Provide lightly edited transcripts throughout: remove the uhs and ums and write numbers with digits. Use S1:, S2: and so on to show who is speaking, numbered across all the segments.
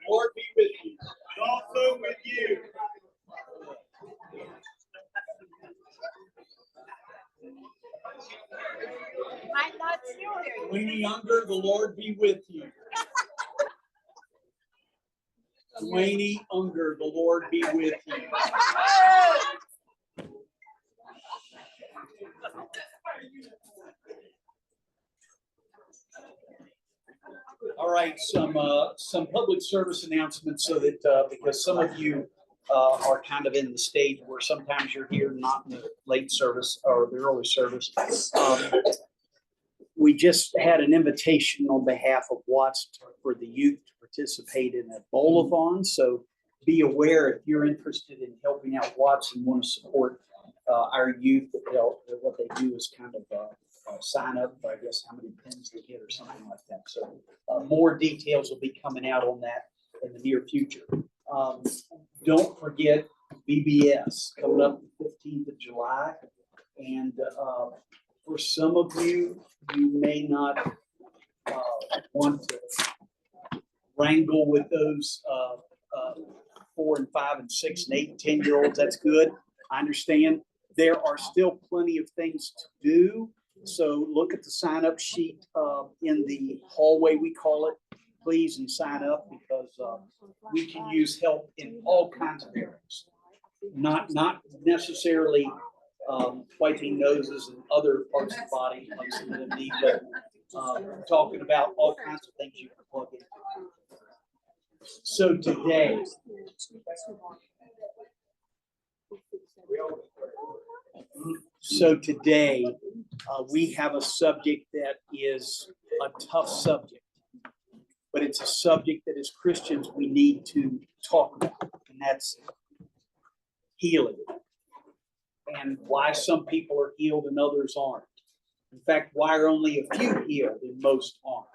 S1: Lord be with you.
S2: And also with you.
S3: Might not still hear you.
S1: Winnie Unger, the Lord be with you. Winnie Unger, the Lord be with you. All right, some public service announcements so that because some of you are kind of in the stage where sometimes you're here not in the late service or the early service. We just had an invitation on behalf of Watts for the youth to participate in a bowl-a-thon. So be aware if you're interested in helping out Watts and want to support our youth, what they do is kind of sign up for, I guess, how many pins they get or something like that. So more details will be coming out on that in the near future. Don't forget VBS coming up the 15th of July. And for some of you, you may not want to wrangle with those 4 and 5 and 6 and 8 and 10-year-olds. That's good. I understand. There are still plenty of things to do. So look at the sign-up sheet in the hallway, we call it, please, and sign up because we can use help in all kinds of areas. Not necessarily wiping noses and other parts of the body like some of them need, but talking about all kinds of things you can plug in. So today, we have a subject that is a tough subject, but it's a subject that as Christians we need to talk about, and that's healing. And why some people are healed and others aren't. In fact, why are only a few healed and most aren't.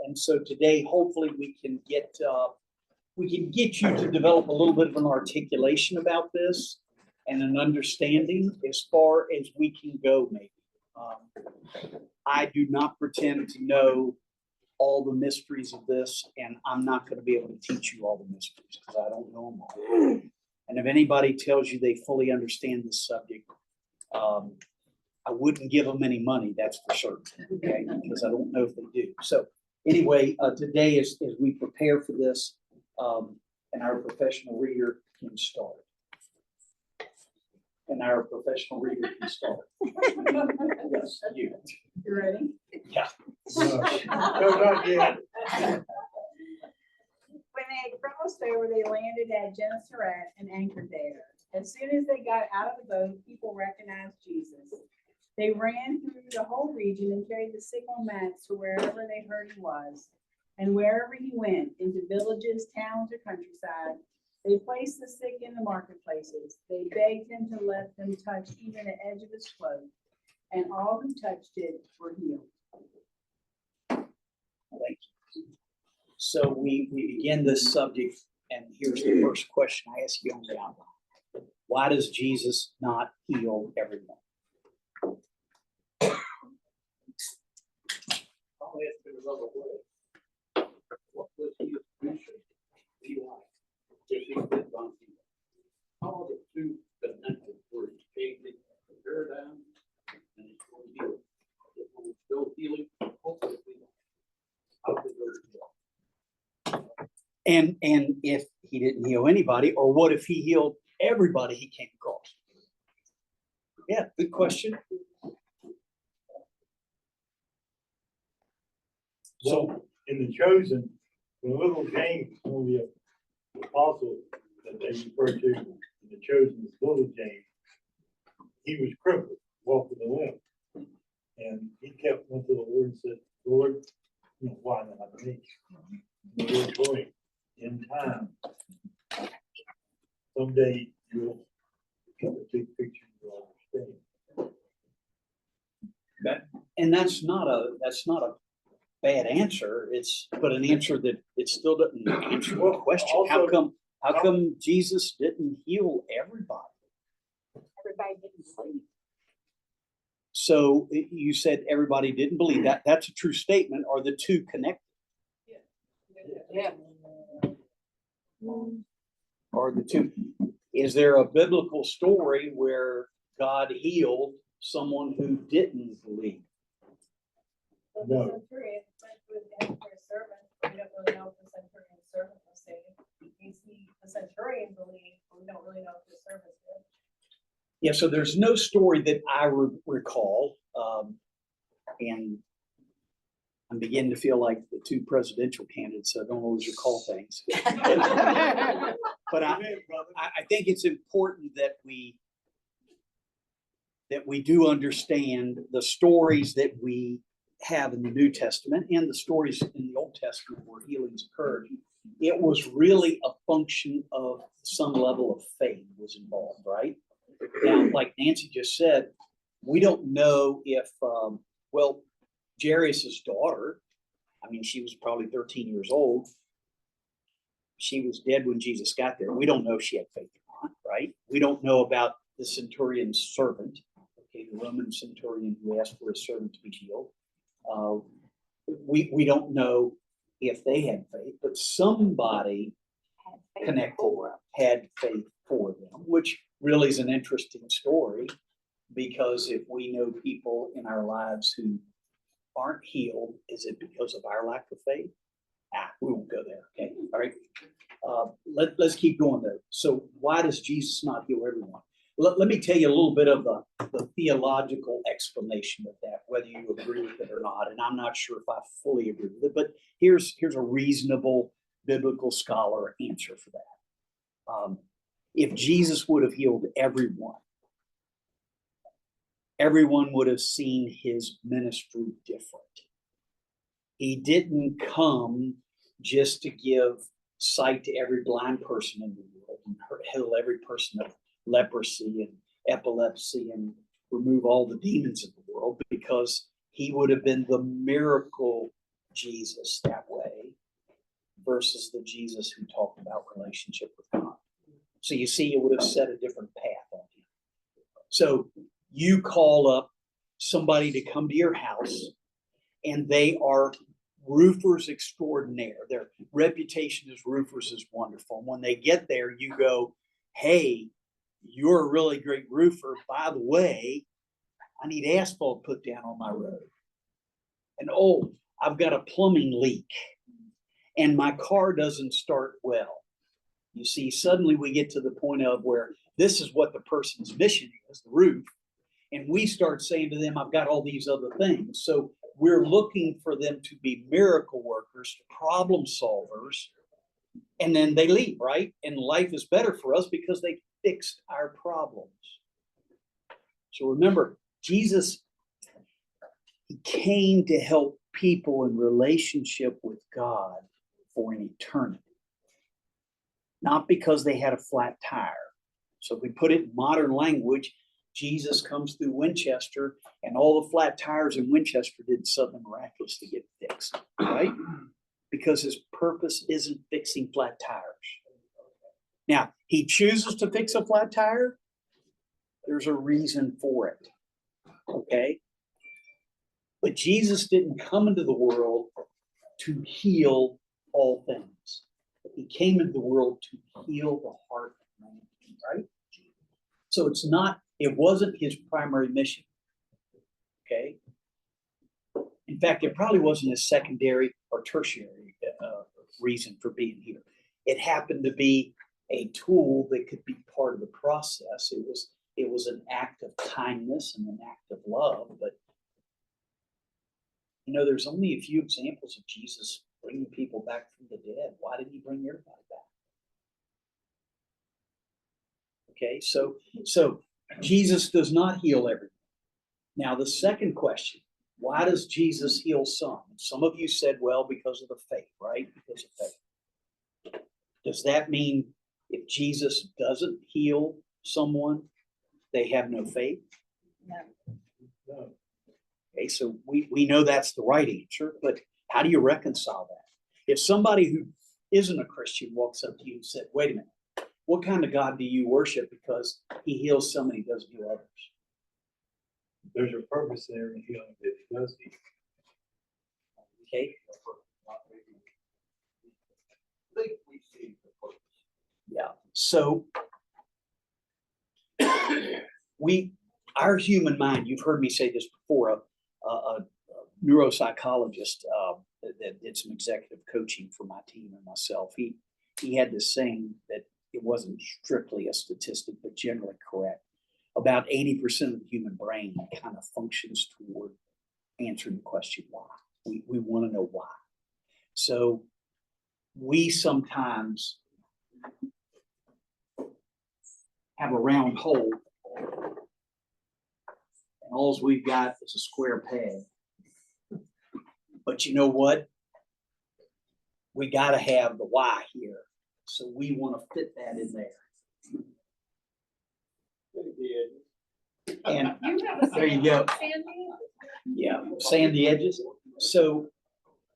S1: And so today, hopefully, we can get you to develop a little bit of an articulation about this and an understanding as far as we can go, maybe. I do not pretend to know all the mysteries of this, and I'm not going to be able to teach you all the mysteries because I don't know them all. And if anybody tells you they fully understand this subject, I wouldn't give them any money, that's for certain, okay? Because I don't know if they do. So anyway, today as we prepare for this, and our professional reader can start. Yes, you.
S3: You ready?
S1: Yeah.
S2: No, not yet.
S3: When they crossed over, they landed at Gennesaret and anchored there. As soon as they got out of the boat, people recognized Jesus. They ran through the whole region and carried the sick on mats to wherever they heard he was. And wherever he went, into villages, towns, or countryside, they placed the sick in the marketplaces. They begged him to let them touch even the edge of his cloak, and all who touched it were healed.
S1: Thank you. So we begin this subject, and here's the first question I ask you on the outline. Why does Jesus not heal everyone? I'll ask it another way. What was his mission be like if he did not heal? How are the two connected words? Taking the paradigm and it's going to heal. If we're still healing, hopefully we don't. How did they heal? And if he didn't heal anybody, or what if he healed everybody he came across? Yeah, good question.
S2: So in the chosen, when little James, one of the apostles that they refer to in the chosen as little James, he was crippled, walking the limb. And he went to the Lord and said, Lord, why not me? The Lord told him, in time, someday you'll get a big picture, you'll understand.
S1: And that's not a bad answer. But an answer that it still doesn't answer the question.
S2: Also,
S1: how come Jesus didn't heal everybody?
S3: Everybody didn't sleep.
S1: So you said everybody didn't believe that. That's a true statement. Are the two connected?
S3: Yeah.
S1: Or the two. Is there a biblical story where God healed someone who didn't believe?
S3: Well,
S2: No.
S3: the centurion went with him for his servant. We don't really know if the centurion's servant was saved. The centurion believed, but we don't really know if the servant did.
S1: Yeah, so there's no story that I recall. And I'm beginning to feel like the two presidential candidates, so I don't always recall things. But I think it's important that we do understand the stories that we have in the New Testament and the stories in the Old Testament where healings occurred. It was really a function of some level of faith was involved, right? Now, like Nancy just said, we don't know if, well, Jairus' daughter, I mean, she was probably 13 years old. She was dead when Jesus got there. We don't know if she had faith or not, right? We don't know about the centurion's servant, okay, the Roman centurion who asked for his servant to be healed. We don't know if they had faith, but somebody connected had faith for them, which really is an interesting story, because if we know people in our lives who aren't healed, is it because of our lack of faith? We won't go there. Okay, all right. Let's keep going though. So why does Jesus not heal everyone? Let me tell you a little bit of the theological explanation of that, whether you agree with it or not. And I'm not sure if I fully agree with it, but here's a reasonable biblical scholar answer for that. If Jesus would have healed everyone, everyone would have seen his ministry different. He didn't come just to give sight to every blind person in the world and heal every person of leprosy and epilepsy and remove all the demons in the world, because he would have been the miracle Jesus that way versus the Jesus who talked about relationship with God. So you see, it would have set a different path on him. So you call up somebody to come to your house, and they are roofers extraordinaire. Their reputation as roofers is wonderful. And when they get there, you go, hey, you're a really great roofer. By the way, I need asphalt put down on my road. And oh, I've got a plumbing leak and my car doesn't start well. You see, suddenly we get to the point of where this is what the person's mission is, the roof. And we start saying to them, I've got all these other things. So we're looking for them to be miracle workers, problem solvers, and then they leave, right? And life is better for us because they fixed our problems. So remember, Jesus, he came to help people in relationship with God for an eternity, not because they had a flat tire. So if we put it in modern language, Jesus comes through Winchester and all the flat tires in Winchester did something miraculous to get fixed, right? Because his purpose isn't fixing flat tires. Now, he chooses to fix a flat tire. There's a reason for it, okay? But Jesus didn't come into the world to heal all things. He came into the world to heal the heart of man, right? So it wasn't his primary mission, okay? In fact, it probably wasn't his secondary or tertiary reason for being here. It happened to be a tool that could be part of the process. It was an act of kindness and an act of love, but you know, there's only a few examples of Jesus bringing people back from the dead. Why didn't he bring everybody back? Okay, so Jesus does not heal everyone. Now, the second question, why does Jesus heal some? Some of you said, well, because of the faith, right? Because of faith. Does that mean if Jesus doesn't heal someone, they have no faith?
S3: No.
S1: Okay, so we know that's the right answer, but how do you reconcile that? If somebody who isn't a Christian walks up to you and said, wait a minute, what kind of God do you worship because he heals some and he doesn't heal others?
S2: There's a purpose there in healing that he does heal.
S1: Okay.
S4: I think we see the purpose.
S1: So our human mind, you've heard me say this before, a neuropsychologist that did some executive coaching for my team and myself, he had this saying that it wasn't strictly a statistic, but generally correct. About 80% of the human brain kind of functions toward answering the question why. We want to know why. So we sometimes have a round hole, and all we've got is a square peg. But you know what? We got to have the why here. So we want to fit that in there. And
S4: You have a
S1: there you go.
S4: Sandy?
S1: Yeah, sand the edges. So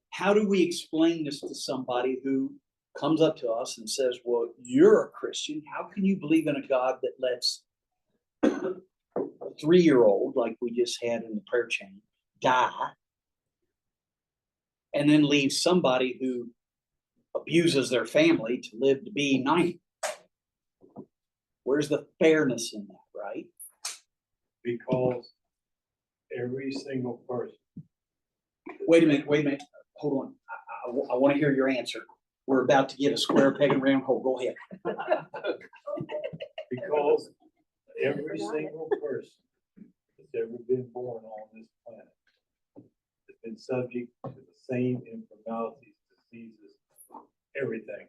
S1: how do we explain this to somebody who comes up to us and says, well, you're a Christian. How can you believe in a God that lets a 3-year-old, like we just had in the prayer chain, die, and then leave somebody who abuses their family to live to be 90? Where's the fairness in that, right?
S2: Because every single person.
S1: Wait a minute. Hold on. I want to hear your answer. We're about to get a square peg and round hole. Go ahead.
S2: Because every single person that's ever been born on this planet has been subject to the same infirmities, diseases, everything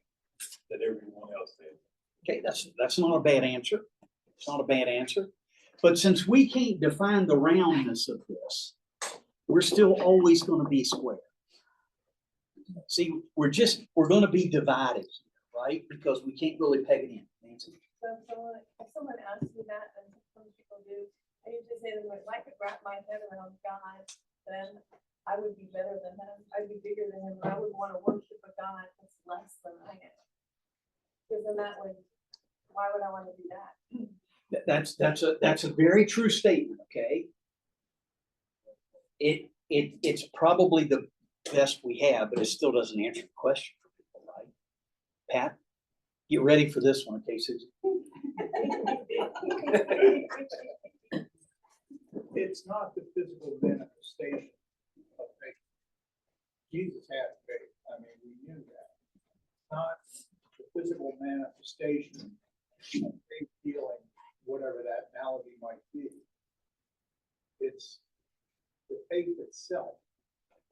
S2: that everyone else is.
S1: Okay, that's not a bad answer. It's not a bad answer. But since we can't define the roundness of this, we're still always going to be square. See, we're going to be divided, right? Because we can't really peg it in. Nancy?
S4: So if someone asks me that, and some people do, I usually say to them, if I could wrap my head around God, then I would be better than him. I'd be bigger than him, and I would want to worship a God that's less than I am. Because then why would I want to do that?
S1: That's a very true statement. Okay, it's probably the best we have, but it still doesn't answer the question for people, right? Pat, get ready for this one, okay, Susan?
S5: It's not the physical manifestation of faith. Jesus had faith. I mean, we knew that. It's not the physical manifestation of faith healing, whatever that malady might be. It's the faith itself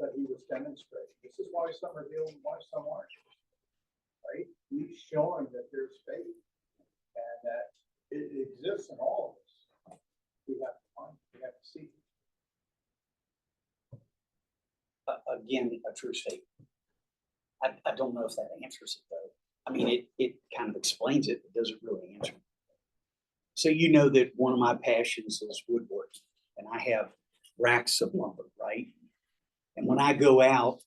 S5: that he was demonstrating. This is why some are healed and why some aren't. Right? He's showing that there's faith and that it exists in all of us. We have to find it. We have to see it.
S1: Again, a true statement. I don't know if that answers it though. I mean, it kind of explains it, but doesn't really answer it. So you know that one of my passions is woodworking, and I have racks of lumber, right? And when I go out,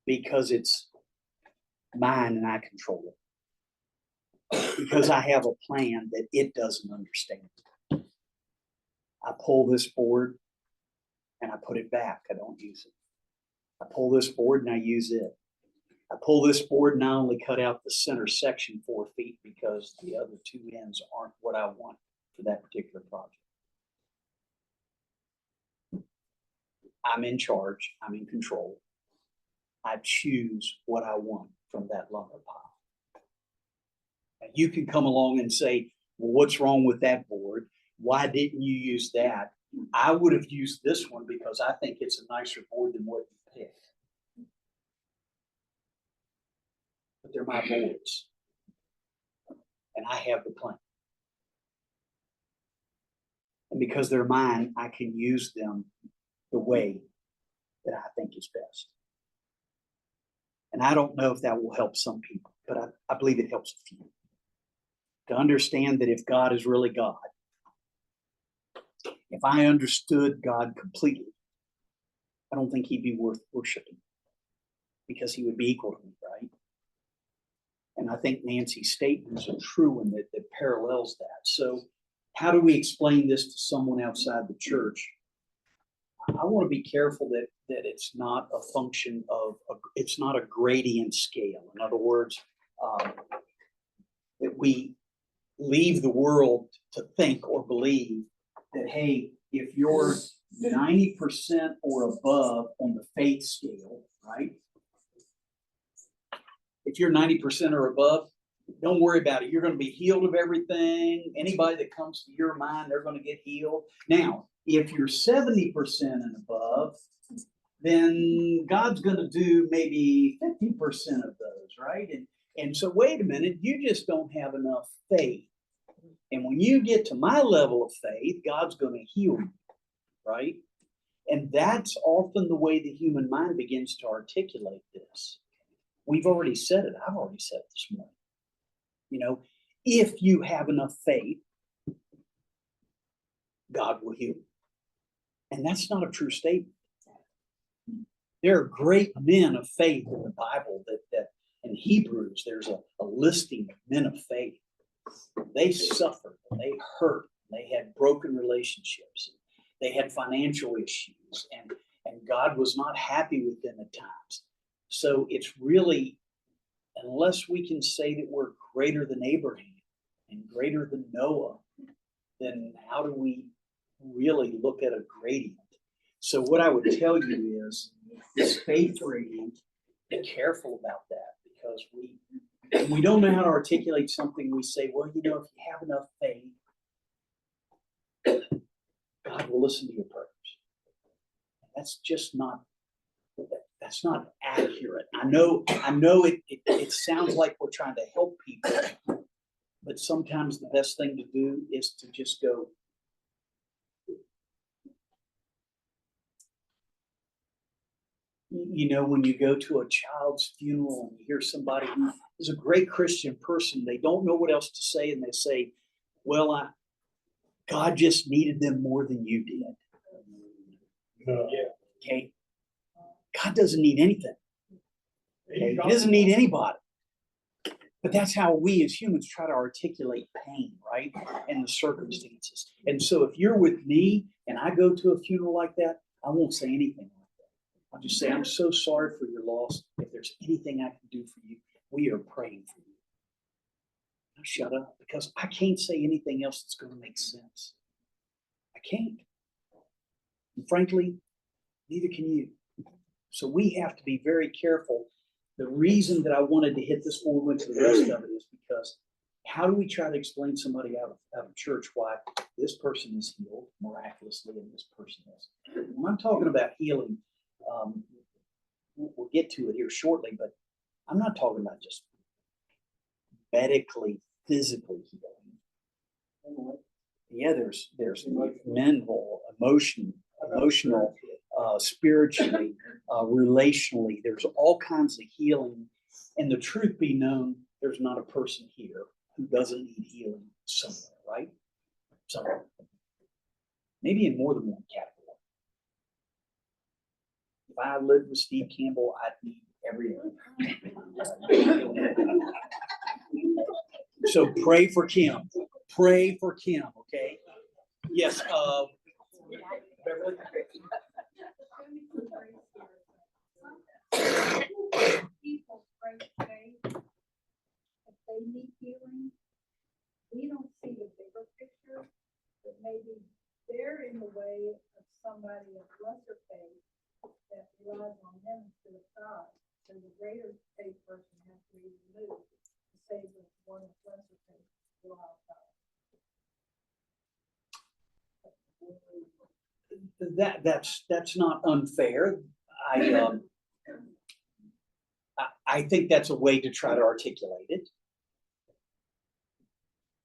S1: because it's mine and I control it, because I have a plan that it doesn't understand, I pull this board and I put it back. I don't use it. I pull this board and I use it. I pull this board and I only cut out the center section 4 feet because the other 2 ends aren't what I want for that particular project. I'm in charge. I'm in control. I choose what I want from that lumber pile. Now, you can come along and say, well, what's wrong with that board? Why didn't you use that? I would have used this one because I think it's a nicer board than what you picked. But they're my boards. And I have the plan. And because they're mine, I can use them the way that I think is best. And I don't know if that will help some people, but I believe it helps a few. To understand that if God is really God, if I understood God completely, I don't think he'd be worth worshiping because he would be equal to me, right? And I think Nancy's statement is a true one that parallels that. So how do we explain this to someone outside the church? I want to be careful that it's not a function of, it's not a gradient scale. In other words, that we leave the world to think or believe that, hey, if you're 90% or above on the faith scale, right? If you're 90% or above, don't worry about it. You're going to be healed of everything. Anybody that comes to your mind, they're going to get healed. Now, if you're 70% and above, then God's going to do maybe 50% of those, right? And so, wait a minute, you just don't have enough faith. And when you get to my level of faith, God's going to heal you, right? And that's often the way the human mind begins to articulate this. We've already said it. I've already said it this morning. You know, if you have enough faith, God will heal you. And that's not a true statement. There are great men of faith in the Bible that in Hebrews, there's a listing of men of faith. They suffered, they hurt, they had broken relationships, they had financial issues, and God was not happy with them at times. So it's really, unless we can say that we're greater than Abraham and greater than Noah, then how do we really look at a gradient? So what I would tell you is this faith gradient, be careful about that, because we don't know how to articulate something. We say, well, you know, if you have enough faith, God will listen to your prayers. That's just not, that's not accurate. I know it sounds like we're trying to help people, but sometimes the best thing to do is to just go, you know, when you go to a child's funeral and you hear somebody who is a great Christian person, they don't know what else to say, and they say, well, God just needed them more than you did. Okay? God doesn't need anything. Okay? He doesn't need anybody. But that's how we as humans try to articulate pain, right? And the circumstances. And so if you're with me and I go to a funeral like that, I won't say anything. I'll just say, I'm so sorry for your loss. If there's anything I can do for you, we are praying for you. Now shut up, because I can't say anything else that's going to make sense. I can't. And frankly, neither can you. So we have to be very careful. The reason that I wanted to hit this before we went to the rest of it is because how do we try to explain somebody out of church why this person is healed miraculously and this person is? When I'm talking about healing, we'll get to it here shortly, but I'm not talking about just medically, physically healing. Yeah, there's mental, emotional, spiritually, relationally. There's all kinds of healing. And the truth be known, there's not a person here who doesn't need healing somewhere, right? Somewhere. Maybe in more than one category. If I lived with Steve Campbell, I'd need every area. So pray for Kim. Pray for Kim, okay? Yes, Beverly.
S6: People pray faith, if they need healing, we don't see the bigger picture, but maybe they're in the way of somebody of lesser faith that relies on them instead of God. So the greater faith person has to be removed to save the one of lesser faith to allow God.
S1: That's not unfair. I think that's a way to try to articulate it.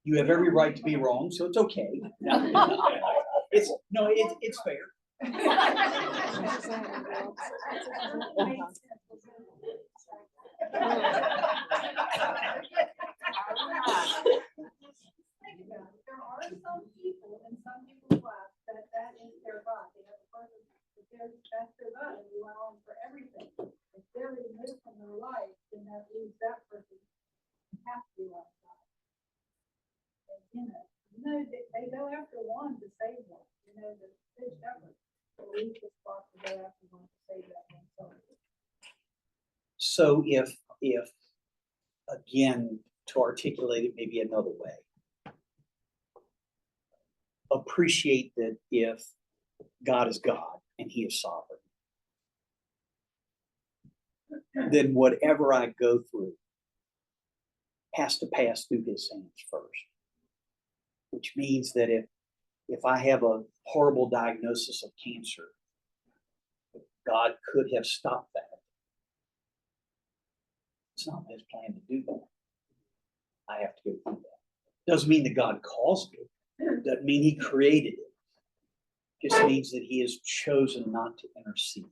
S1: You have every right to be wrong, so it's okay. It's fair.
S6: There are some people in some people's lives that is their God. They have a person that's their God and rely on for everything. If they're removed from their life, then that leaves that person have to rely on God. And, they go after one to save one. The good shepherd believes the spot to go after one to save that one.
S1: So if again, to articulate it maybe another way. Appreciate that if God is God and he is sovereign, then whatever I go through has to pass through his hands first. Which means that if I have a horrible diagnosis of cancer, God could have stopped that. It's not his plan to do that. I have to go through that. Doesn't mean that God caused it. Doesn't mean he created it. Just means that he has chosen not to intercede.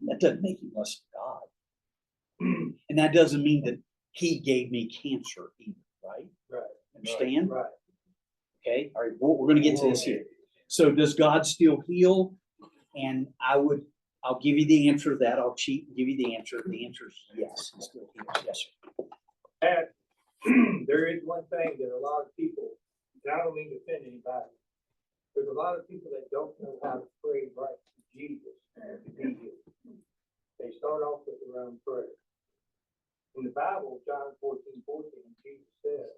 S1: That doesn't make him less than God. And that doesn't mean that he gave me cancer either, right?
S5: Right.
S1: Understand?
S5: Right.
S1: Okay, all right, we're going to get to this here. So does God still heal? And I'll give you the answer to that. I'll cheat and give you the answer. The answer is yes, he still heals. Yes, sir.
S5: And there is one thing that a lot of people, and I don't mean to offend anybody, there's a lot of people that don't know how to pray right to Jesus and to be healed. They start off with their own prayer. In the Bible, John 14:14, Jesus said,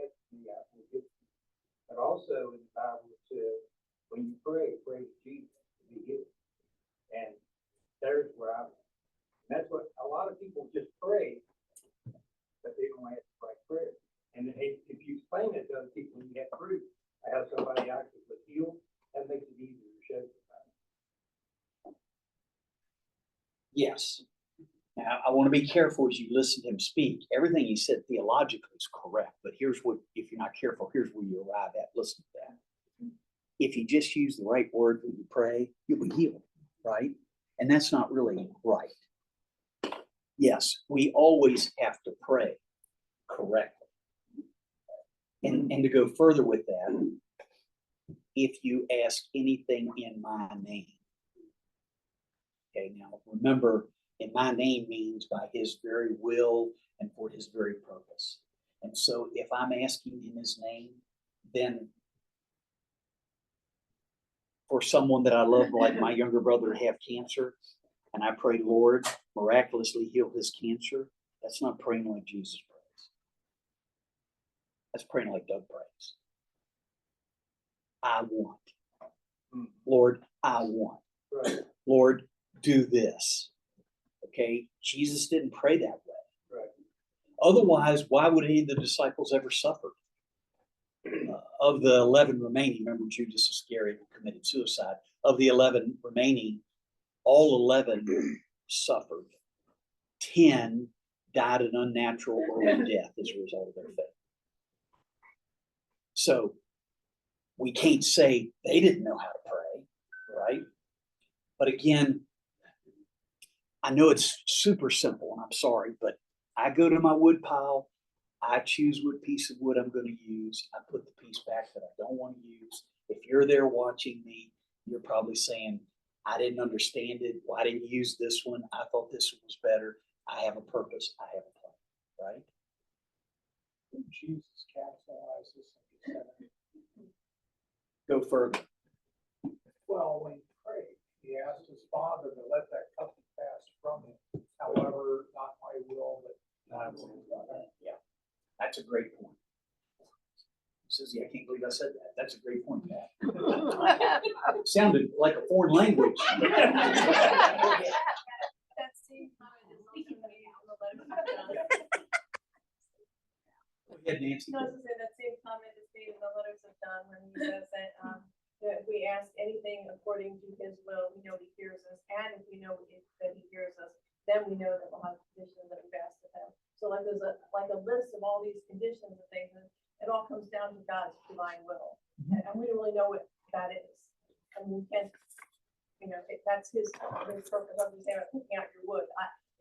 S5: ask me, I will give you. But also in the Bible, it says, when you pray, pray to Jesus to be healed. And there's where I'm at. And that's what a lot of people just pray, but they don't ask the right prayer. And if you explain it to other people, you have proof. I have somebody actually was healed, that makes it easier to show somebody.
S1: Yes. Now, I want to be careful as you listen to him speak. Everything he said theologically is correct, but here's what, if you're not careful, here's where you arrive at. Listen to that. If you just use the right word when you pray, you'll be healed, right? And that's not really right. Yes, we always have to pray correctly. And to go further with that, if you ask anything in my name. Okay, now remember, in my name means by his very will and for his very purpose. And so if I'm asking in his name, then for someone that I love, like my younger brother, to have cancer, and I pray, Lord, miraculously heal his cancer, that's not praying like Jesus prays. That's praying like Doug prays. I want. Lord, I want.
S5: Right.
S1: Lord, do this. Okay? Jesus didn't pray that way.
S5: Right.
S1: Otherwise, why would any of the disciples ever suffer? Of the 11 remaining, remember Judas Iscariot committed suicide. Of the 11 remaining, all 11 suffered. 10 died an unnatural early death as a result of their faith. So we can't say they didn't know how to pray, right? But again, I know it's super simple, and I'm sorry, but I go to my wood pile, I choose what piece of wood I'm going to use, I put the piece back that I don't want to use. If you're there watching me, you're probably saying, I didn't understand it, why didn't you use this one? I thought this one was better. I have a purpose, I have a plan, right?
S5: Jesus capitalized this in Gethsemane.
S1: Go further.
S5: Well, when he prayed, he asked his father to let that cup pass from him. However, not my will, but thy will be done.
S1: Yeah, that's a great point. Susie, I can't believe I said that. That's a great point, Pat. It sounded like a foreign language.
S4: That same comment is also made in the letter of John.
S1: Go ahead, Nancy.
S4: No, I was gonna say that same comment is made in the letters of John when he says that if we ask anything according to his will, we know he hears us, and if we know that he hears us, then we know that we'll have conditions that we've asked of him. So like there's a list of all these conditions and things, and it all comes down to God's divine will, and we don't really know what that is. And we can't, that's his purpose. I'm just saying, picking out your wood.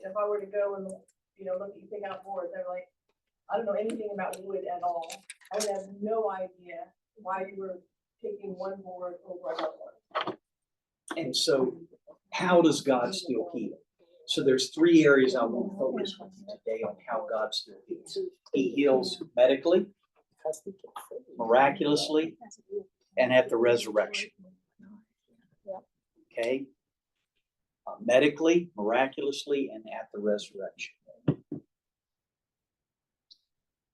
S4: If I were to go and look at you pick out boards, they're like, I don't know anything about wood at all. I would have no idea why you were picking one board over another one.
S1: And so how does God still heal? So there's 3 areas I want to focus on today on how God still heals. He heals medically, miraculously, and at the resurrection. Okay? Medically, miraculously, and at the resurrection.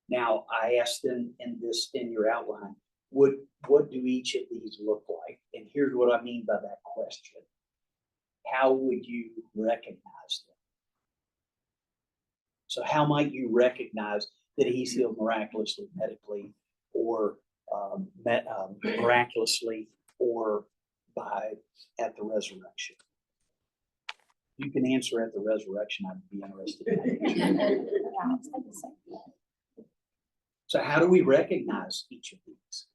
S1: Now, I asked them in your outline, what do each of these look like? And here's what I mean by that question. How would you recognize them? So how might you recognize that he's healed miraculously, medically, or miraculously, or at the resurrection? You can answer at the resurrection. I'd be interested in that. So how do we recognize each of these?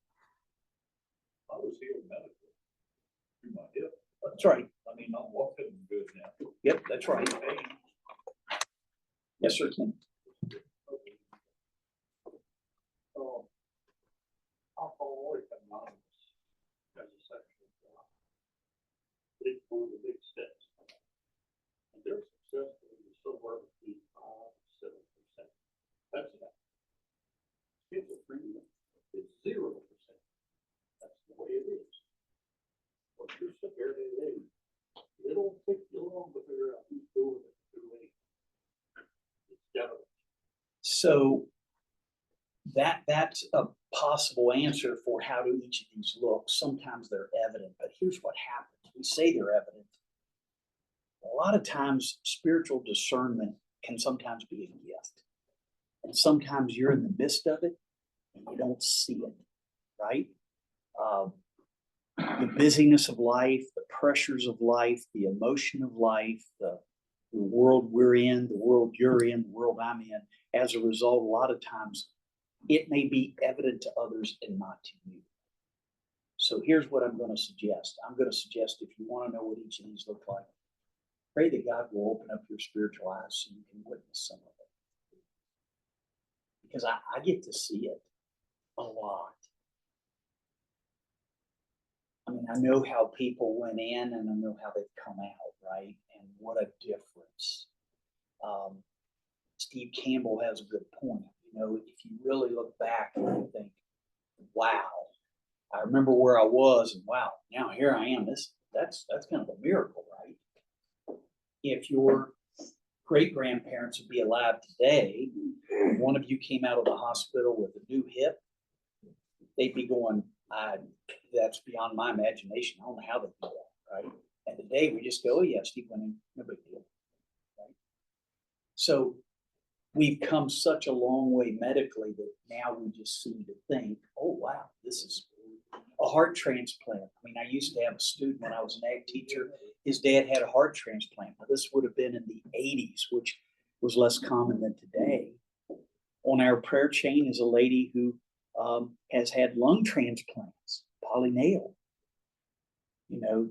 S2: I was healed medically. Through my hip.
S1: That's right.
S2: I mean, I'm walking good now.
S1: Yep, that's right. Yes, sir, Ken.
S2: So, Alcoholics Anonymous has a section. It's one of the big steps. And they're successful in somewhere between 5 to 7%. That's that. Schizophrenia is 0%. That's the way it is. But you're severe today. It'll take you long to figure out who's doing it, who ain't. It's definitely.
S1: So that's a possible answer for how do each of these look. Sometimes they're evident, but here's what happens. We say they're evident. A lot of times spiritual discernment can sometimes be a gift. And sometimes you're in the midst of it and you don't see it, right? The busyness of life, the pressures of life, the emotion of life, the world we're in, the world you're in, the world I'm in. As a result, a lot of times it may be evident to others and not to you. So here's what I'm going to suggest. I'm going to suggest if you want to know what each of these look like, pray that God will open up your spiritual eyes so you can witness some of it. Because I get to see it a lot. I mean, I know how people went in and I know how they've come out, right? And what a difference. Steve Campbell has a good point. You know, if you really look back and you think, wow, I remember where I was and wow, now here I am. That's kind of a miracle, right? If your great-grandparents would be alive today, one of you came out of the hospital with a new hip, they'd be going, that's beyond my imagination. I don't know how they do that, right? And today we just go, oh yeah, Steve went in, no big deal, right? So we've come such a long way medically that now we just seem to think, oh wow, this is a heart transplant. I mean, I used to have a student when I was an ag teacher. His dad had a heart transplant. Now, this would have been in the 80s, which was less common than today. On our prayer chain is a lady who has had lung transplants, Polly Nail. You know,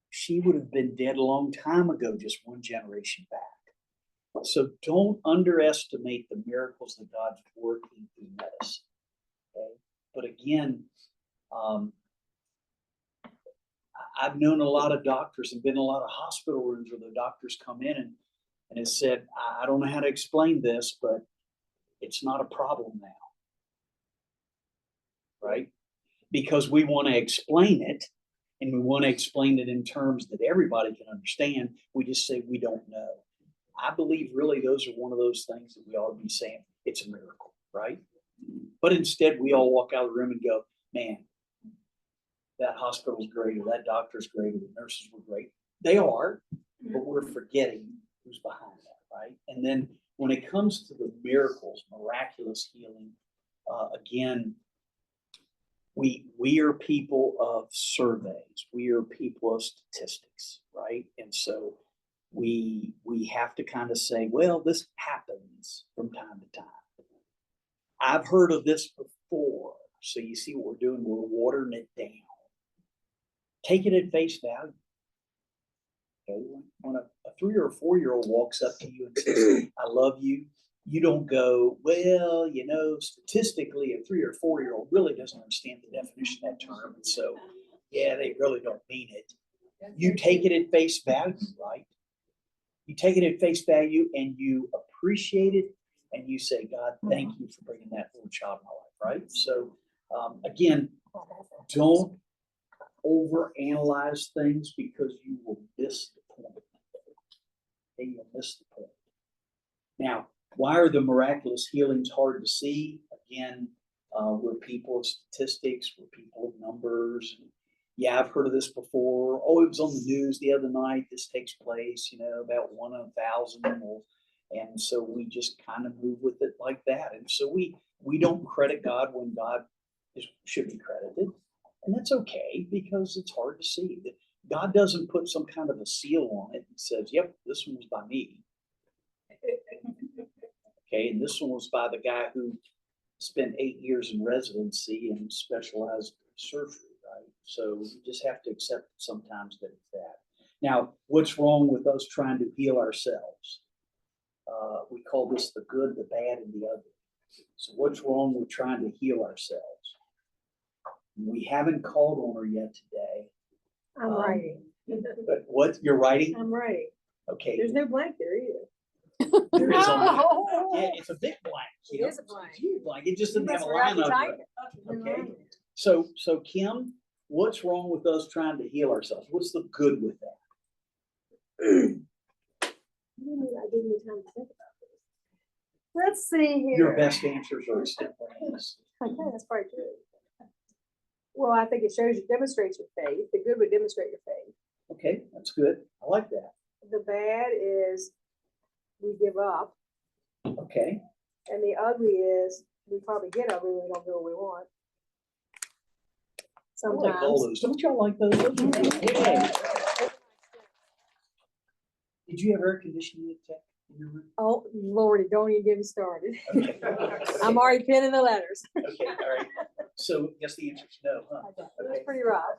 S1: she would have been dead a long time ago, just one generation back. So don't underestimate the miracles that God's working through medicine. Okay? But again, I've known a lot of doctors and been in a lot of hospital rooms where the doctors come in and have said, I don't know how to explain this, but it's not a problem now. Right? Because we want to explain it and we want to explain it in terms that everybody can understand. We just say we don't know. I believe really those are one of those things that we ought to be saying it's a miracle, right? But instead we all walk out of the room and go, man, that hospital's great, or that doctor's great, or the nurses were great. They are, but we're forgetting who's behind that, right? And then when it comes to the miracles, miraculous healing, again, we are people of surveys. We are people of statistics, right? And so we have to kind of say, well, this happens from time to time. I've heard of this before. So you see what we're doing, we're watering it down. Take it at face value. Okay? When a 3 or 4-year-old walks up to you and says, I love you, you don't go, well, you know, statistically, a 3 or 4-year-old really doesn't understand the definition of that term. And so, yeah, they really don't mean it. You take it at face value, right? You take it at face value and you appreciate it and you say, God, thank you for bringing that little child in my life, right? So, again, don't overanalyze things because you will miss the point. Okay, you'll miss the point. Now, Why are the miraculous healings hard to see? Again, we're people of statistics, we're people of numbers. Yeah, I've heard of this before. Oh, it was on the news the other night. This takes place, about 1 in 1,000. And so we just kind of move with it like that. And so we don't credit God when God should be credited. And that's okay because it's hard to see. God doesn't put some kind of a seal on it and says, yep, this one was by me. Okay, and this one was by the guy who spent 8 years in residency and specialized surgery, right? So you just have to accept sometimes that it's that. Now, what's wrong with us trying to heal ourselves? We call this the good, the bad, and the ugly. So what's wrong with trying to heal ourselves? We haven't called on her yet today.
S4: I'm writing.
S1: But what, you're writing?
S4: I'm writing.
S1: Okay.
S4: There's no blank there either.
S1: There is a, yeah, it's a big blank.
S4: It is a blank.
S1: It's a huge blank. It just
S4: You
S1: doesn't have a
S4: must
S1: line
S4: forgot to
S1: under
S4: type
S1: it.
S4: it.
S1: Okay. So Kim, what's wrong with us trying to heal ourselves? What's the good with that?
S4: I didn't need time to think about this. Let's see here.
S1: Your best answers are extemporaneous.
S4: Okay, that's probably true. Well, I think it shows you, demonstrates your faith. The good would demonstrate your faith.
S1: Okay, that's good. I like that.
S4: The bad is we give up.
S1: Okay.
S4: And the ugly is we probably get ugly when we don't do what we want.
S1: I like all
S4: Sometimes.
S1: those. Don't y'all like those? Those are good. Yeah. Did you have air conditioning tech in your room?
S4: Oh, Lordy, don't even get me started.
S1: Okay.
S4: I'm already pinning the letters.
S1: Okay, all right. So I guess the answer is no, huh?
S4: That's pretty rough.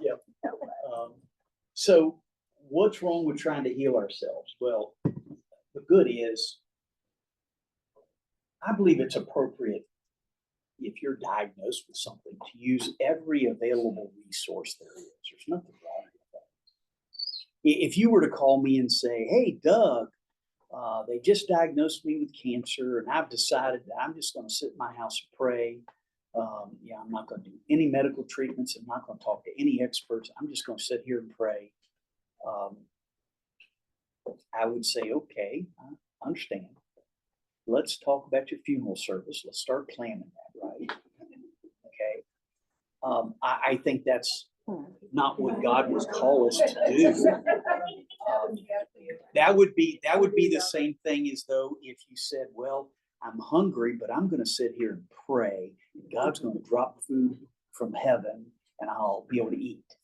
S1: So what's wrong with trying to heal ourselves? Well, the good is, I believe it's appropriate if you're diagnosed with something to use every available resource there is. There's nothing wrong with that. If you were to call me and say, hey, Doug, they just diagnosed me with cancer and I've decided that I'm just going to sit in my house and pray. I'm not going to do any medical treatments. I'm not going to talk to any experts. I'm just going to sit here and pray. I would say, okay, I understand. Let's talk about your funeral service. Let's start planning that, right? Okay. I think that's not what God would call us to do. That would be the same thing as though if you said, well, I'm hungry, but I'm going to sit here and pray. And God's going to drop food from heaven and I'll be able to eat,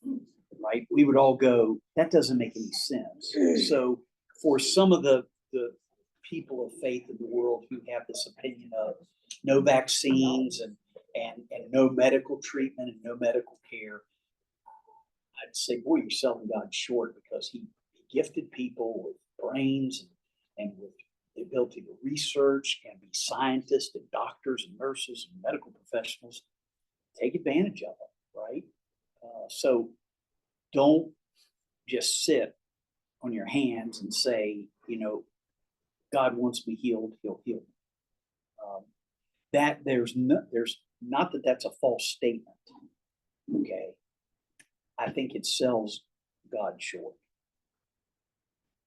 S1: right? We would all go, that doesn't make any sense. So for some of the people of faith in the world who have this opinion of no vaccines and no medical treatment and no medical care, I'd say, boy, you're selling God short because he gifted people with brains and with the ability to research and be scientists and doctors and nurses and medical professionals. Take advantage of them, right? So don't just sit on your hands and say, God wants me healed, he'll heal me. That there's not that that's a false statement. Okay. I think it sells God short.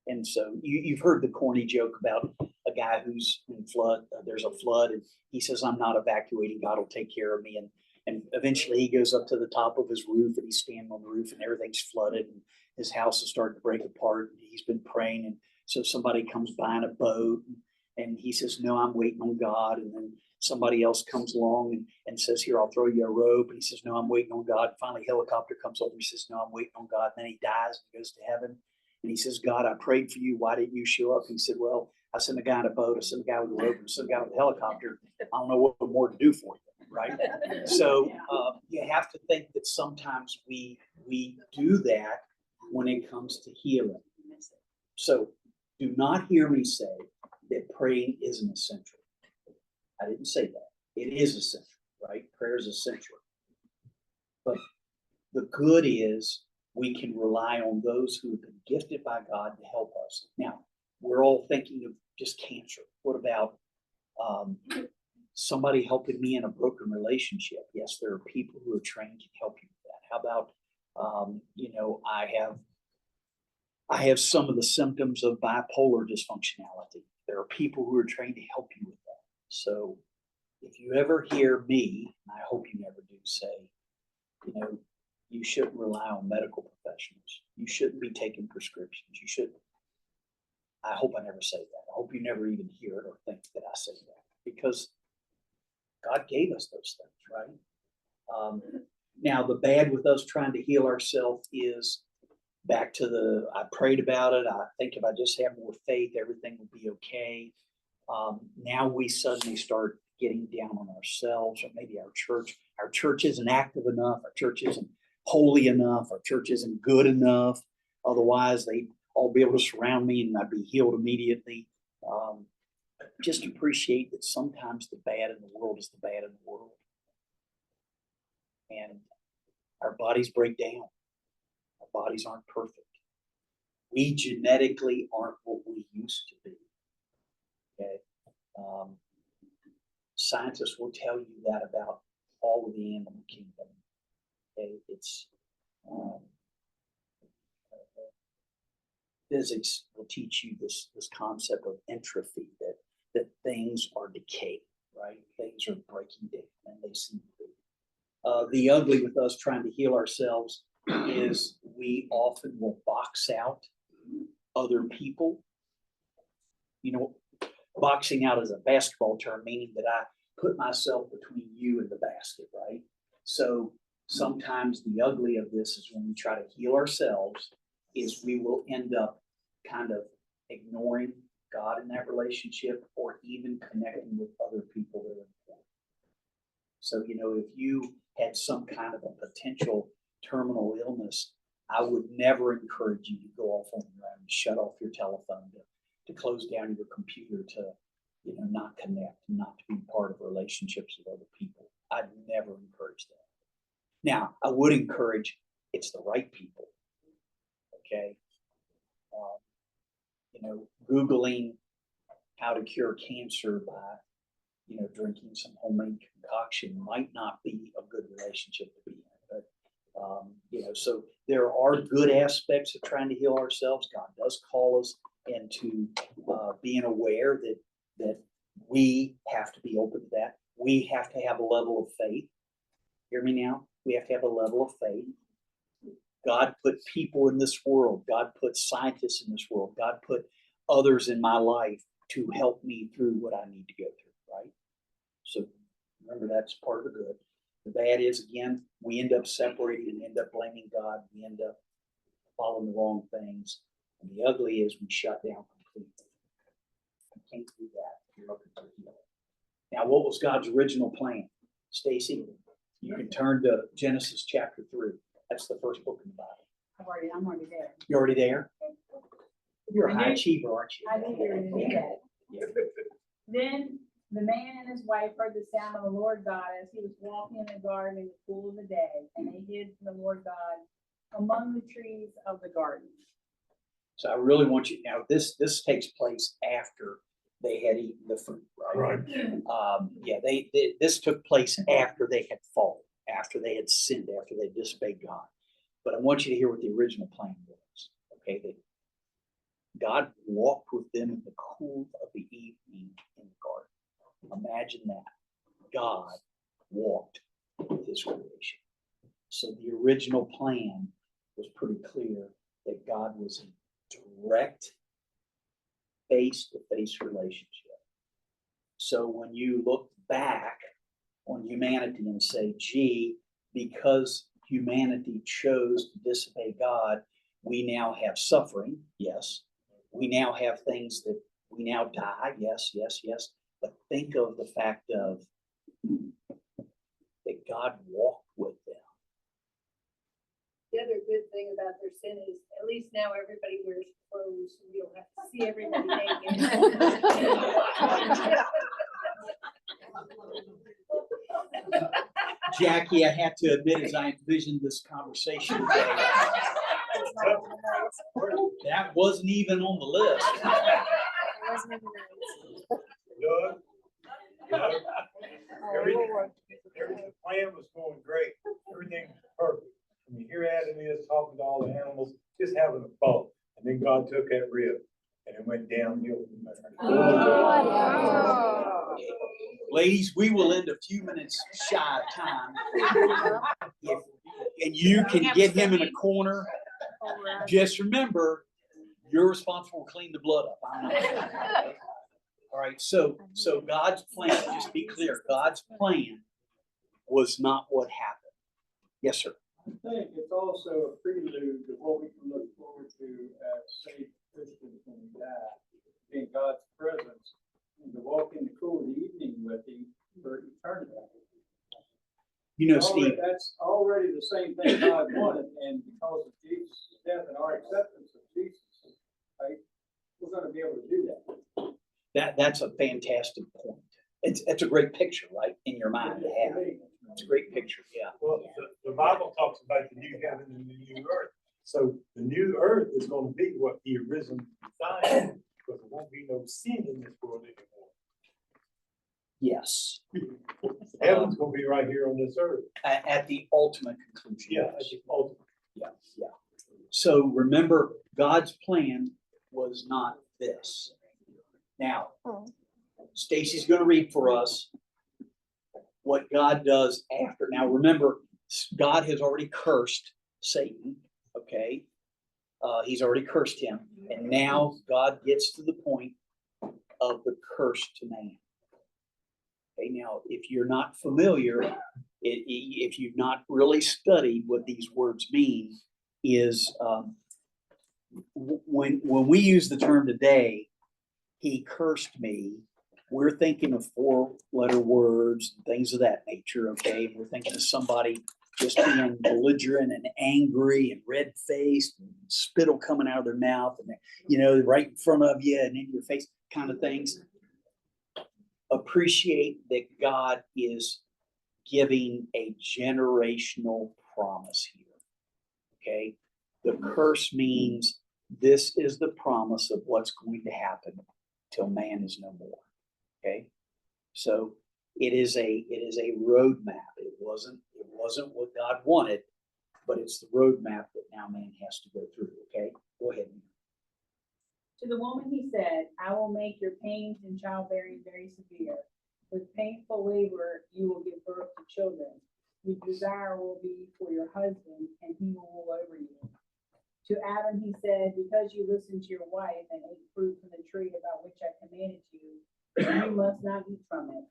S1: And so you've heard the corny joke about a guy who's in flood. There's a flood, and he says, "I'm not evacuating. God will take care of me." And eventually, he goes up to the top of his roof, and he's standing on the roof, and everything's flooded, and his house is starting to break apart. And he's been praying, and so somebody comes by in a boat, and he says, "No, I'm waiting on God." And then somebody else comes along and says, "Here, I'll throw you a rope." And he says, "No, I'm waiting on God." Finally, a helicopter comes over. He says, "No, I'm waiting on God." And then he dies and goes to heaven. And he says, "God, I prayed for you. Why didn't you show up?" He said, "Well, I sent a guy in a boat. I sent a guy with a rope. I sent a guy with a helicopter. I don't know what more to do for you." Right? So you have to think that sometimes we do that when it comes to healing. So do not hear me say that praying isn't essential. I didn't say that. It is essential, right? Prayer is essential. But the good is we can rely on those who have been gifted by God to help us. Now, we're all thinking of just cancer. What about somebody helping me in a broken relationship? Yes, there are people who are trained to help you with that. How about, I have some of the symptoms of bipolar dysfunctionality. There are people who are trained to help you with that. So if you ever hear me, and I hope you never do, say, you know, you shouldn't rely on medical professionals. You shouldn't be taking prescriptions. You shouldn't. I hope I never say that. I hope you never even hear it or think that I say that, because God gave us those things, right? Now, the bad with us trying to heal ourselves is back to I prayed about it. I think if I just have more faith, everything will be okay. Now we suddenly start getting down on ourselves, or maybe our church isn't active enough. Our church isn't holy enough. Our church isn't good enough. Otherwise, they'd all be able to surround me and I'd be healed immediately. Just appreciate that sometimes the bad in the world is the bad in the world. And our bodies break down. Our bodies aren't perfect. We genetically aren't what we used to be. Okay. Scientists will tell you that about all of the animal kingdom. Okay. It's physics will teach you this concept of entropy, that things are decaying, right? Things are breaking down, and they seem to be. The ugly with us trying to heal ourselves is we often will box out other people. You know, boxing out is a basketball term, meaning that I put myself between you and the basket, right? So sometimes the ugly of this is when we try to heal ourselves, is we will end up kind of ignoring God in that relationship, or even connecting with other people that are important. So, you know, if you had some kind of a potential terminal illness, I would never encourage you to go off on your own, shut off your telephone, to close down your computer, to, you know, not connect, not to be part of relationships with other people. I'd never encourage that. Now, I would encourage it's the right people. Okay. You know, Googling how to cure cancer by, you know, drinking some homemade concoction might not be a good relationship to be in. But, you know, so there are good aspects of trying to heal ourselves. God does call us into being aware that we have to be open to that. We have to have a level of faith. Hear me now? We have to have a level of faith. God put people in this world. God put scientists in this world. God put others in my life to help me through what I need to go through, right? So remember, that's part of the good. The bad is, again, we end up separating and end up blaming God. We end up following the wrong things. And the ugly is we shut down completely. You can't do that if you're looking for healing. Now, what was God's original plan? Stacy, you can turn to Genesis chapter 3. That's the first book in the Bible.
S3: I'm already there.
S1: You already there? You're a
S3: I
S1: high
S3: knew-
S1: achiever, aren't you?
S3: I knew you were gonna do that.
S1: Yeah.
S3: Then the man and his wife heard the sound of the Lord God as he was walking in the garden in the cool of the day, and they hid from the Lord God among the trees of the garden.
S1: So I really want you, now this takes place after they had eaten the fruit, right? This took place after they had fallen, after they had sinned, after they disobeyed God. But I want you to hear what the original plan was. Okay, that God walked with them in the cool of the evening in the garden. Imagine that. God walked with his creation. So the original plan was pretty clear that God was in direct face-to-face relationship. So when you look back on humanity and say, gee, because humanity chose to disobey God, we now have suffering. Yes. We now have things that we now die. Yes, yes, yes. But think of the fact of that God walked with them.
S4: The other good thing about their sin is at least now everybody wears clothes, so you don't have to see everybody naked.
S1: Jackie, I have to admit, as I envisioned this conversation today, that wasn't even on the list.
S2: Doug, everything, the plan was going great. Everything was perfect. When you hear Adam is talking to all the animals, just having a thought. And then God took that rib and it went downhill from there.
S1: Ladies, we will end a few minutes shy of time. And you can get him in a corner. Just remember, you're responsible to clean the blood up. I'm not. All right, so God's plan, just be clear, God's plan was not what happened. Yes, sir.
S5: I think it's also a prelude to what we can look forward to as saved Christians when we die, in God's presence, and to walk in the cool of the evening with Him for eternity.
S1: You know, Steve,
S5: That's already the same thing God wanted, and because of Jesus' death and our acceptance of Jesus, right, we're going to be able to do that.
S1: that's a fantastic point. It's a great picture, right, in your mind to have. It's a great picture, yeah.
S2: Well, the Bible talks about the new heaven and the new earth. So the new earth is gonna be what He originally designed, because there won't be no sin in this world anymore.
S1: Yes,
S2: Heaven's gonna be right here on this earth.
S1: at the ultimate conclusion.
S2: Yeah,
S1: yes.
S2: that's the ultimate.
S1: Yeah. So remember, God's plan was not this. Now, Stacy's going to read for us what God does after. Now, remember, God has already cursed Satan. Okay, He's already cursed him, and now God gets to the point of the curse to man. Okay, now, if you're not familiar, if you've not really studied what these words mean, is when we use the term today, He cursed me, we're thinking of 4-letter words, things of that nature, okay? We're thinking of somebody just being belligerent and angry and red-faced, and spittle coming out of their mouth, and right in front of you and in your face kind of things. Appreciate that God is giving a generational promise here, okay? The curse means this is the promise of what's going to happen till man is no more. Okay, so it is a roadmap. It wasn't what God wanted, but it's the roadmap that now man has to go through. Okay, go ahead.
S3: To the woman he said, I will make your pains in childbearing very severe. With painful labor, you will give birth to children. Your desire will be for your husband, and he will rule over you. To Adam he said, because you listened to your wife and ate fruit from the tree about which I commanded you, you must not eat from it.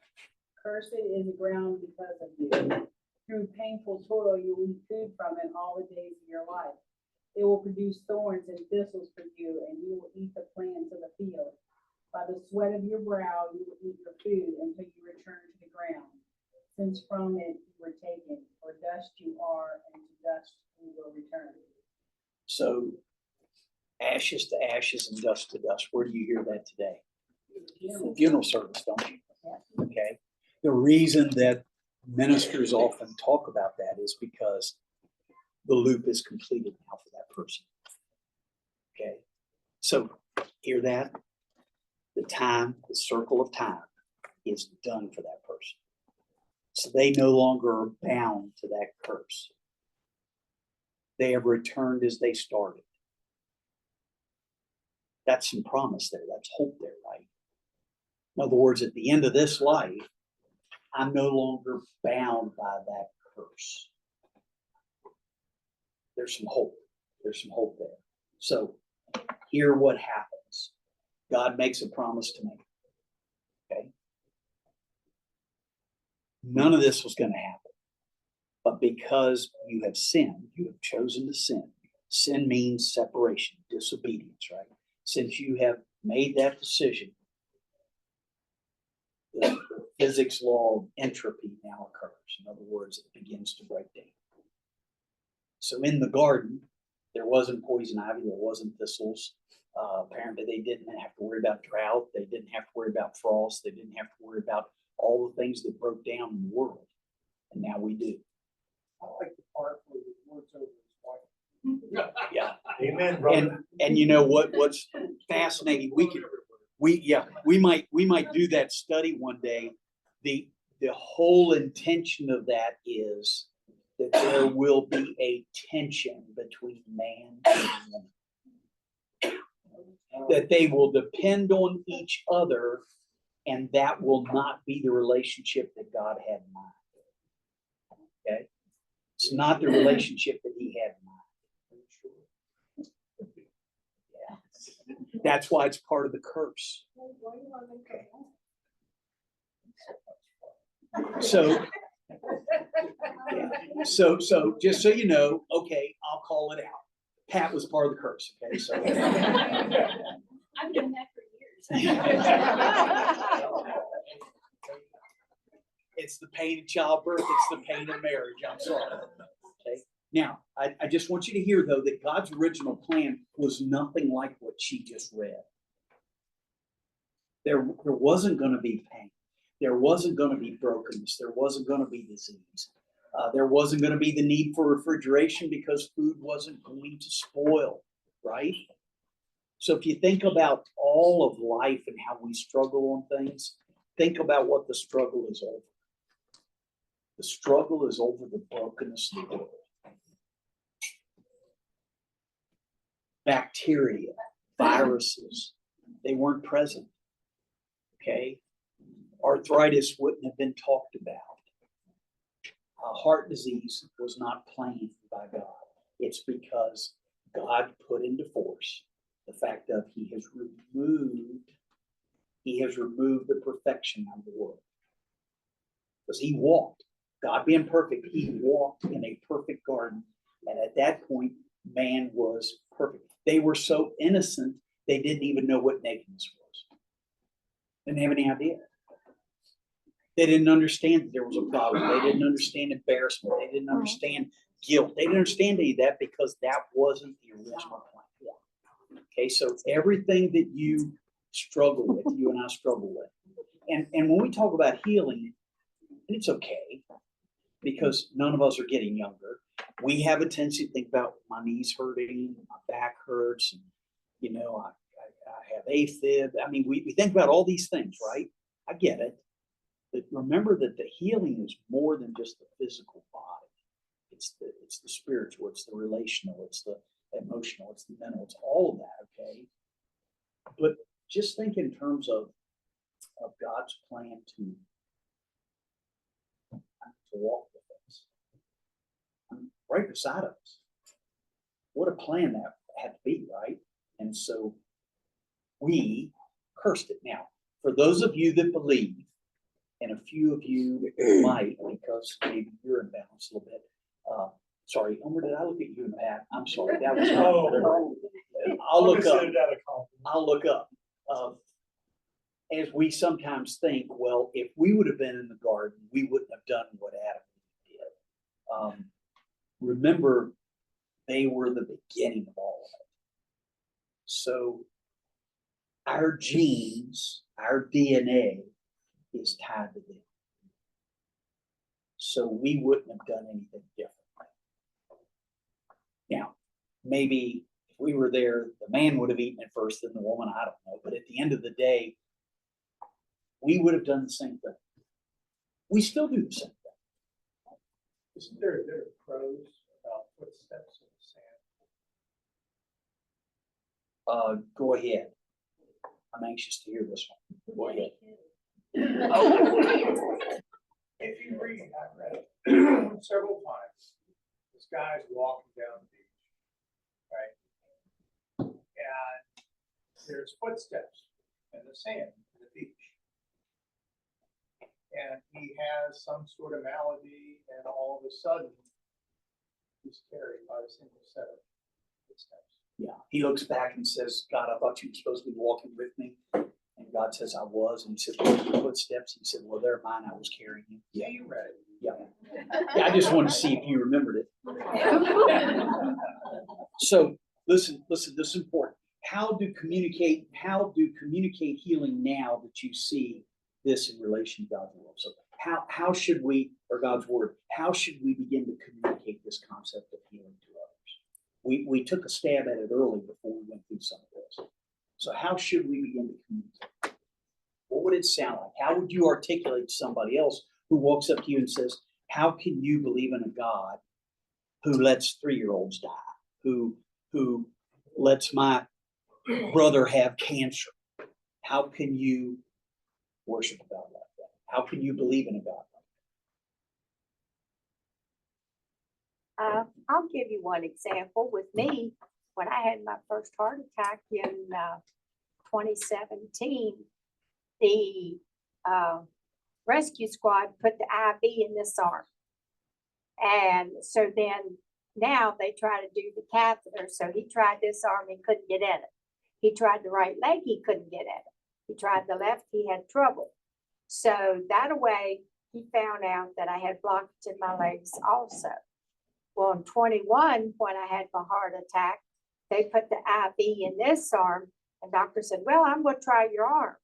S3: Cursed is the ground because of you. Through painful toil you will eat food from it all the days of your life. It will produce thorns and thistles for you, and you will eat the plants of the field. By the sweat of your brow you will eat your food until you return to the ground, since from it you were taken, for dust you are, and to dust you will return.
S1: So, ashes to ashes and dust to dust. Where do you hear that today? The funeral service, don't you? Okay. The reason that ministers often talk about that is because the loop is completed now for that person. Okay. So, hear that? The circle of time is done for that person. So they no longer are bound to that curse. They have returned as they started. That's some promise there. That's hope there, right? In other words, at the end of this life, I'm no longer bound by that curse. There's some hope. There's some hope there. So, hear what happens. God makes a promise to me. Okay? None of this was going to happen. But because you have sinned, you have chosen to sin. Sin means separation, disobedience, right? Since you have made that decision, the physics law of entropy now occurs. In other words, it begins to break down. So in the garden, there wasn't poison ivy, there wasn't thistles. Apparently, they didn't have to worry about drought. They didn't have to worry about frost. They didn't have to worry about all the things that broke down in the world. And now we do.
S5: I like the part where the words over his wife.
S1: Yeah.
S2: Amen, brother.
S1: And you know what's fascinating? We might do that study one day. The whole intention of that is that there will be a tension between man and woman. That they will depend on each other And that will not be the relationship that God had in mind. Okay? It's not the relationship that he had in mind. Yeah. That's why it's part of the curse. So, yeah. So just so you know, okay, I'll call it out. Pat was part of the curse, okay? So
S6: I've done that for years.
S1: it's the pain of childbirth, it's the pain of marriage. I'm sorry. Okay. Now, I just want you to hear though that God's original plan was nothing like what she just read. There wasn't going to be pain. There wasn't going to be brokenness. There wasn't going to be disease. There wasn't going to be the need for refrigeration because food wasn't going to spoil, right? So if you think about all of life and how we struggle on things, think about what the struggle is over. The struggle is over the brokenness of the world. Bacteria, viruses, they weren't present. Okay? Arthritis wouldn't have been talked about. Heart disease was not planned by God. It's because God put into force the fact that he has removed the perfection out of the world. Because he walked, God being perfect, he walked in a perfect garden. And at that point, man was perfect. They were so innocent, they didn't even know what nakedness was. Didn't have any idea. They didn't understand that there was a problem. They didn't understand embarrassment. They didn't understand guilt. They didn't understand any of that because that wasn't the original plan. Okay, so everything that you struggle with, you and I struggle with. And when we talk about healing, and it's okay, because none of us are getting younger. We have a tendency to think about my knees hurting, my back hurts, and I have AFib. I mean, we think about all these things, right? I get it. But remember that the healing is more than just the physical body. It's the spiritual, it's the relational, it's the emotional, it's the mental, it's all of that, okay? But just think in terms of God's plan to walk with us. Right beside us. What a plan that had to be, right? And so we cursed it. Now, for those of you that believe, and a few of you might, because maybe you're imbalanced a little bit. Sorry, Elmer, did I look at you and Pat? I'm sorry. That was I'll look up. I'll look up. As we sometimes think, well, if we would have been in the garden, we wouldn't have done what Adam did. Remember, they were the beginning of all of it. So our genes, our DNA is tied to them. So we wouldn't have done anything different. Now, maybe if we were there, the man would have eaten it first, then the woman, I don't know. But at the end of the day, we would have done the same thing. We still do the same thing.
S5: Isn't there pros about footsteps in the sand?
S1: Go ahead. I'm anxious to hear this one. Go ahead.
S5: If you read, I read it several times. This guy's walking down the beach, right? And there's footsteps in the sand in the beach. And he has some sort of malady, and all of a sudden, he's carried by a single set of footsteps.
S1: Yeah, he looks back and says, God, I thought you were supposed to be walking with me. And God says, I was. And he said, what are your footsteps? He said, well, they're mine. I was carrying you.
S5: Yeah, you read it.
S1: Yeah. I just wanted to see if you remembered it. So listen, this is important. How do communicate healing now that you see this in relation to God's world? So how should we, or God's word, how should we begin to communicate this concept of healing to others? We took a stab at it early before we went through some of this. So how should we begin to communicate? What would it sound like? How would you articulate to somebody else who walks up to you and says, how can you believe in a God who lets 3-year-olds die, who lets my brother have cancer? How can you worship a God like that? How can you believe in a God like
S7: I'll give you one example. With me, when I had my first heart attack in 2017, the rescue squad put the IV in this arm. And so then now they try to do the catheter. So he tried this arm, he couldn't get in it. He tried the right leg, he couldn't get in it. He tried the left, he had trouble. So that way, he found out that I had blockage in my legs also. Well, in 21, when I had my heart attack, they put the IV in this arm, and doctor said, well, I'm going to try your arm.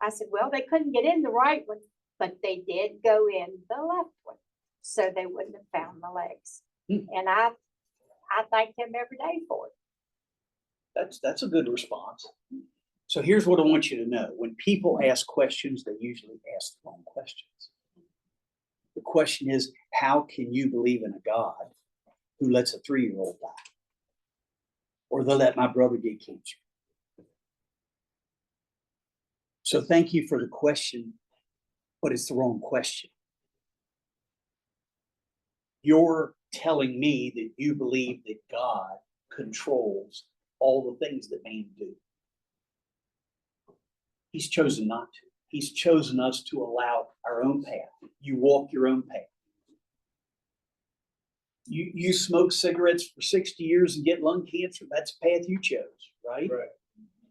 S7: I said, well, they couldn't get in the right one, but they did go in the left one. So they wouldn't have found my legs. And I thank him every day for it.
S1: That's a good response. So here's what I want you to know. When people ask questions, they usually ask the wrong questions. The question is, how can you believe in a God who lets a 3-year-old die? Or they'll let my brother get cancer. So thank you for the question, but it's the wrong question. You're telling me that you believe that God controls all the things that man do. He's chosen not to. He's chosen us to allow our own path. You walk your own path. You smoke cigarettes for 60 years and get lung cancer. That's the path you chose, right?
S2: Right.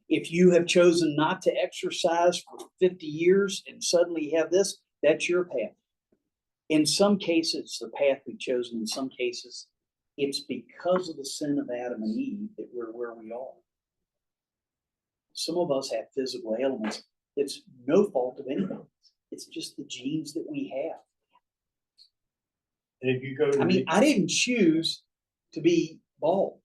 S1: If you have chosen not to exercise for 50 years and suddenly you have this, that's your path. In some cases, it's the path we've chosen. In some cases, it's because of the sin of Adam and Eve that we're where we are. Some of us have physical ailments. It's no fault of anyone. It's just the genes that we have.
S2: And if you go to
S1: I mean,
S2: the-
S1: I didn't choose to be bald.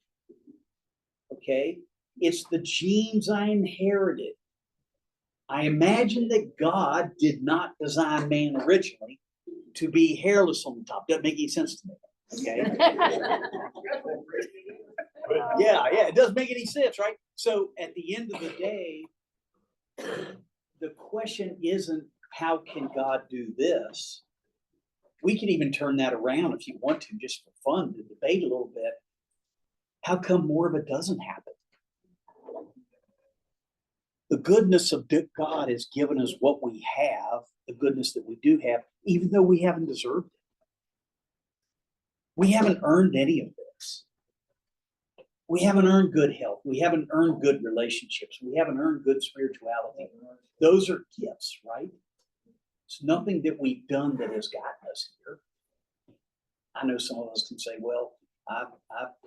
S1: Okay? It's the genes I inherited. I imagine that God did not design man originally to be hairless on the top. Doesn't make any sense to me. Okay? Yeah, it doesn't make any sense, right? So at the end of the day, the question isn't how can God do this? We can even turn that around if you want to, just for fun, to debate a little bit. How come more of it doesn't happen? The goodness of God has given us what we have, the goodness that we do have, even though we haven't deserved it. We haven't earned any of this. We haven't earned good health. We haven't earned good relationships. We haven't earned good spirituality. Those are gifts, right? It's nothing that we've done that has gotten us here. I know some of us can say, well, I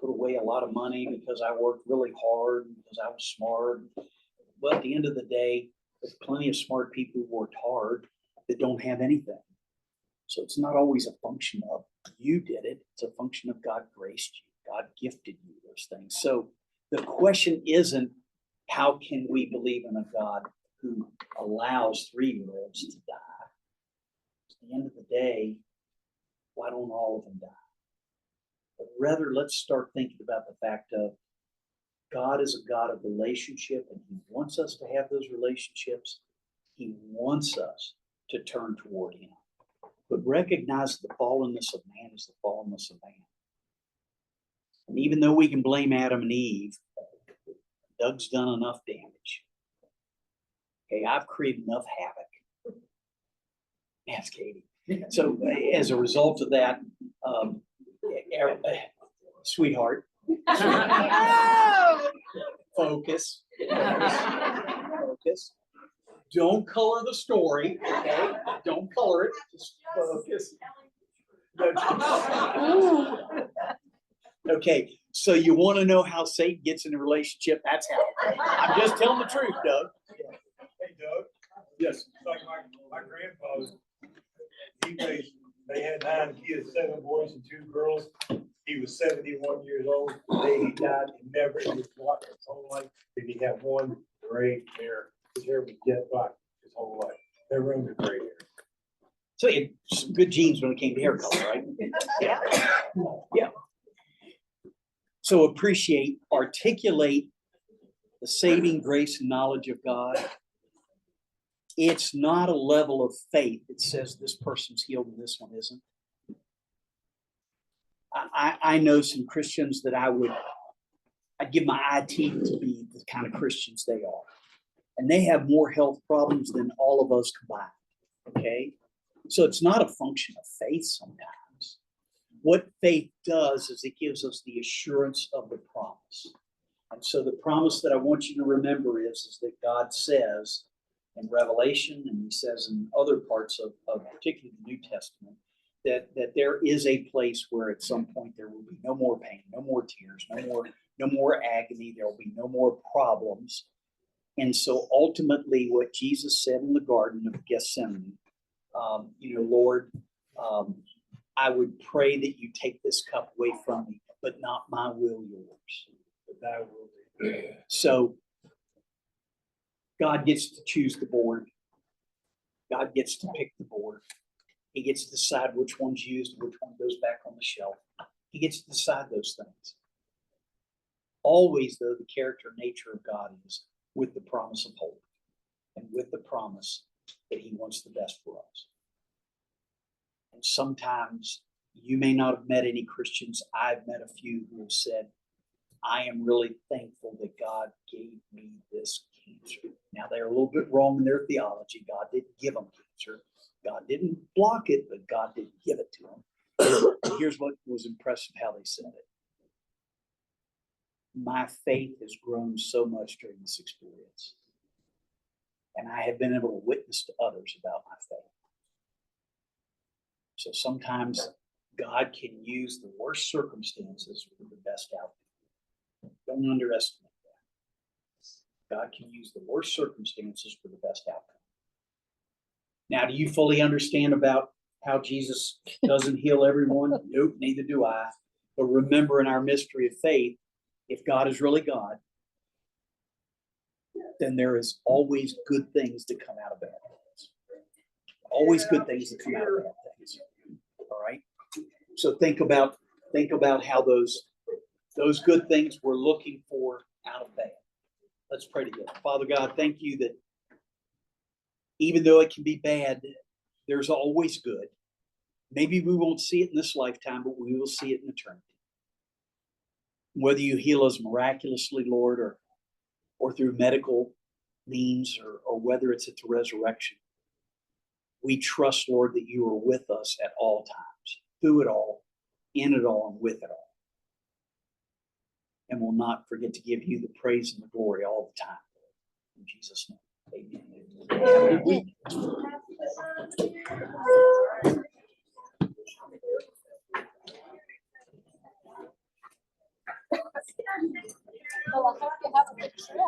S1: put away a lot of money because I worked really hard, because I was smart. Well, at the end of the day, there's plenty of smart people who worked hard that don't have anything. So it's not always a function of you did it. It's a function of God graced you. God gifted you those things. So the question isn't how can we believe in a God who allows 3-year-olds to die? At the end of the day, why don't all of them die? But rather, let's start thinking about the fact of God is a God of relationship, and He wants us to have those relationships. He wants us to turn toward Him. But recognize the fallenness of man is the fallenness of man. And even though we can blame Adam and Eve, Doug's done enough damage. Okay, I've created enough havoc. Yes, Katie. So as a result of that, sweetheart, focus. Focus. Don't color the story, okay? Don't color it. Just focus. Okay, so you want to know how Satan gets in a relationship? That's how. I'm just telling the truth, Doug.
S2: Hey, Doug.
S1: Yes.
S2: It's like my grandfather, they had 9 kids, 7 boys and 2 girls. He was 71 years old. The day he died, he never, in his whole life, did he have one gray hair. His hair was jet black his whole life. Never owned a gray hair.
S1: So he had some good genes when it came to hair color, right? Yeah. Yeah. So articulate the saving grace and knowledge of God. it's not a level of faith that says this person's healed and this one isn't. I know some Christians that I'd give my eye teeth to be the kind of Christians they are. And they have more health problems than all of us combined. Okay? So it's not a function of faith sometimes. What faith does is it gives us the assurance of the promise. And so the promise that I want you to remember is that God says in Revelation, and he says in other parts of particularly the New Testament, that there is a place where at some point there will be no more pain, no more tears, no more agony, there will be no more problems. And so ultimately what Jesus said in the Garden of Gethsemane, Lord, I would pray that you take this cup away from me, but not my will, yours. But thy will be. So God gets to choose the board. God gets to pick the board. He gets to decide which one's used, which one goes back on the shelf. He gets to decide those things. Always, though, the character and nature of God is with the promise of hope and with the promise that he wants the best for us. And sometimes you may not have met any Christians. I've met a few who have said, I am really thankful that God gave me this cancer. Now, they're a little bit wrong in their theology. God didn't give them cancer. God didn't block it, but God didn't give it to them. Here's what was impressive how they said it. My faith has grown so much during this experience. And I have been able to witness to others about my faith. So sometimes God can use the worst circumstances for the best outcome. Don't underestimate that. God can use the worst circumstances for the best outcome. Now, do you fully understand about how Jesus doesn't heal everyone? Nope, neither do I. But remember, in our mystery of faith, if God is really God, then there is always good things that come out of bad things. Always good things that come out of bad things. All right. So think about how those good things we're looking for out of bad. Let's pray together. Father God, thank you that even though it can be bad, there's always good. Maybe we won't see it in this lifetime, but we will see it in eternity. Whether you heal us miraculously, Lord, or through medical means, or whether it's at the resurrection, we trust, Lord, that you are with us at all times, through it all, in it all, and with it all. And we'll not forget to give you the praise and the glory all the time. In Jesus' name, amen. Have a good week.
S4: Well, I hope you have a good trip.